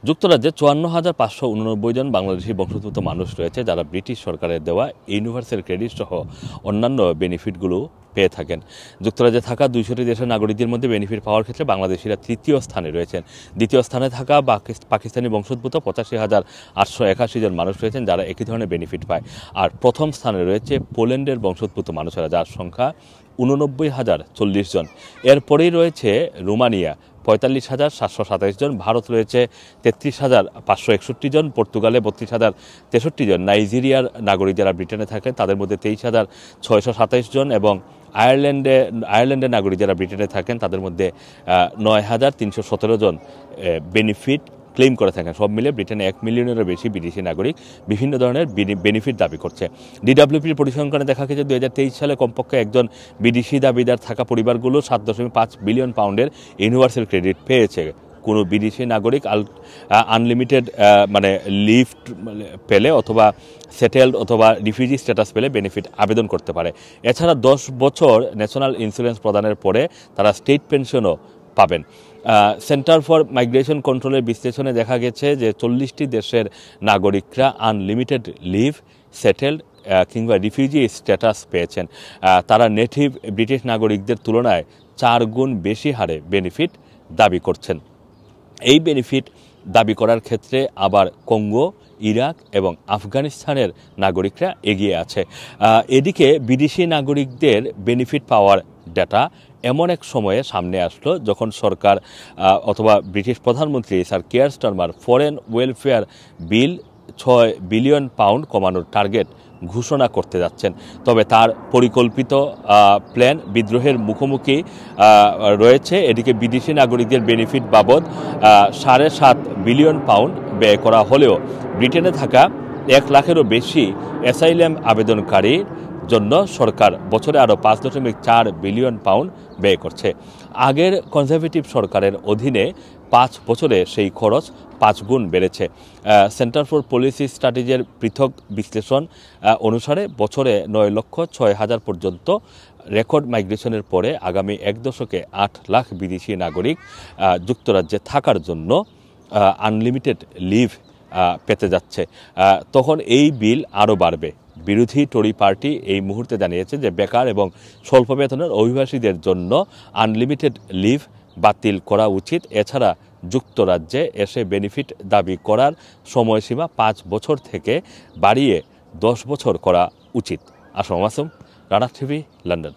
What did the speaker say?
যুক্তরাজ্যে ৫৪,৫৮৯ জন বাংলাদেশি বংশোদ্ভূত মানুষ রয়েছে যারা ব্রিটিশ সরকারের দেওয়া ইউনিভার্সাল ক্রেডিট সহ অন্যান্য বেনিফিটগুলো পেয়ে থাকেন। যুক্তরাজ্যে থাকা ২০০টি দেশের নাগরিকদের মধ্যে বেনিফিট পাওয়ার ক্ষেত্রে বাংলাদেশিরা তৃতীয় স্থানে রয়েছেন। দ্বিতীয় স্থানে থাকা পাকিস্তানি বংশোদ্ভূত ৮৫,৮৮১ জন মানুষ রয়েছেন যারা একই ধরনের বেনিফিট পায়। আর প্রথম স্থানে রয়েছে পোল্যান্ডের বংশোদ্ভূত মানুষেরা, যার সংখ্যা ৮৯,০৪০ জন। এরপরেই রয়েছে রোমানিয়া ৪৫,৭২৭ জন, ভারত রয়েছে ৩৩,৫৬১ জন, পর্তুগালে ৩২,০৬৩ জন, নাইজেরিয়ার নাগরিক যারা ব্রিটেনে থাকেন তাদের মধ্যে ২৩,৬২৭ জন এবং আয়ারল্যান্ডের নাগরিক যারা ব্রিটেনে থাকেন তাদের মধ্যে ৯,৩১৭ জন বেনিফিট ক্লেম করে থাকেন। সব মিলে ব্রিটেনে ১ মিলিয়নেরও বেশি বিদেশি নাগরিক বিভিন্ন ধরনের বেনিফিট দাবি করছে। ডিডব্লিউপির পরিসংখ্যানে দেখা গেছে ২০২৩ সালে কমপক্ষে একজন বিদেশি দাবিদার থাকা পরিবারগুলো ৭.৫ বিলিয়ন পাউন্ডের ইউনিভার্সাল ক্রেডিট পেয়েছে। কোনো বিদেশি নাগরিক আনলিমিটেড লিভ পেলে অথবা সেটেলড অথবা রিফিউজি স্ট্যাটাস পেলে বেনিফিট আবেদন করতে পারে। এছাড়া ১০ বছর ন্যাশনাল ইন্স্যুরেন্স প্রদানের পরে তারা স্টেট পেনশনও পাবেন। সেন্টার ফর মাইগ্রেশন কন্ট্রোলের বিশ্লেষণে দেখা গেছে যে ৪০টি দেশের নাগরিকরা আনলিমিটেড লিভ, সেটেলড কিংবা রিফিউজি স্ট্যাটাস পেয়েছেন। তারা নেটিভ ব্রিটিশ নাগরিকদের তুলনায় ৪ গুণ বেশি হারে বেনিফিট দাবি করছেন। এই বেনিফিট দাবি করার ক্ষেত্রে আবার কঙ্গো, ইরাক এবং আফগানিস্তানের নাগরিকরা এগিয়ে আছে। এদিকে বিদেশি নাগরিকদের বেনিফিট পাওয়ার ডাটা এমন এক সময়ে সামনে আসলো যখন সরকার অথবা ব্রিটিশ প্রধানমন্ত্রী sir Keir Starmer foreign welfare bill ৬ billion pound কমানোর টার্গেট ঘোষণা করতে যাচ্ছেন। তবে তার পরিকল্পিত প্ল্যান বিদ্রোহের মুখোমুখি রয়েছে। এদিকে বিদেশি নাগরিকদের বেনিফিট বাবদ ৭.৫ বিলিয়ন পাউন্ড ব্যয় করা হলেও ব্রিটেনে থাকা ১ লাখেরও বেশি অ্যাসাইলাম আবেদনকারীর জন্য সরকার বছরে আরও ৫.৪ বিলিয়ন পাউন্ড ব্যয় করছে। আগের কনজারভেটিভ সরকারের অধীনে ৫ বছরে সেই খরচ ৫ গুণ বেড়েছে। সেন্টার ফর পলিসি স্টাডিজের পৃথক বিশ্লেষণ অনুসারে বছরে ৯,০৬,০০০ পর্যন্ত রেকর্ড মাইগ্রেশনের পরে আগামী ১ দশকে ৮ লাখ বিদেশি নাগরিক যুক্তরাজ্যে থাকার জন্য আনলিমিটেড লিভ পেতে যাচ্ছে। তখন এই বিল আরও বাড়বে। বিরোধী টরি পার্টি এই মুহূর্তে জানিয়েছে যে বেকার এবং স্বল্প বেতনের অভিবাসীদের জন্য আনলিমিটেড লিভ বাতিল করা উচিত। এছাড়া যুক্তরাজ্যে এসে বেনিফিট দাবি করার সময়সীমা ৫ বছর থেকে বাড়িয়ে ১০ বছর করা উচিত। Assam Masum, Rana TV, London.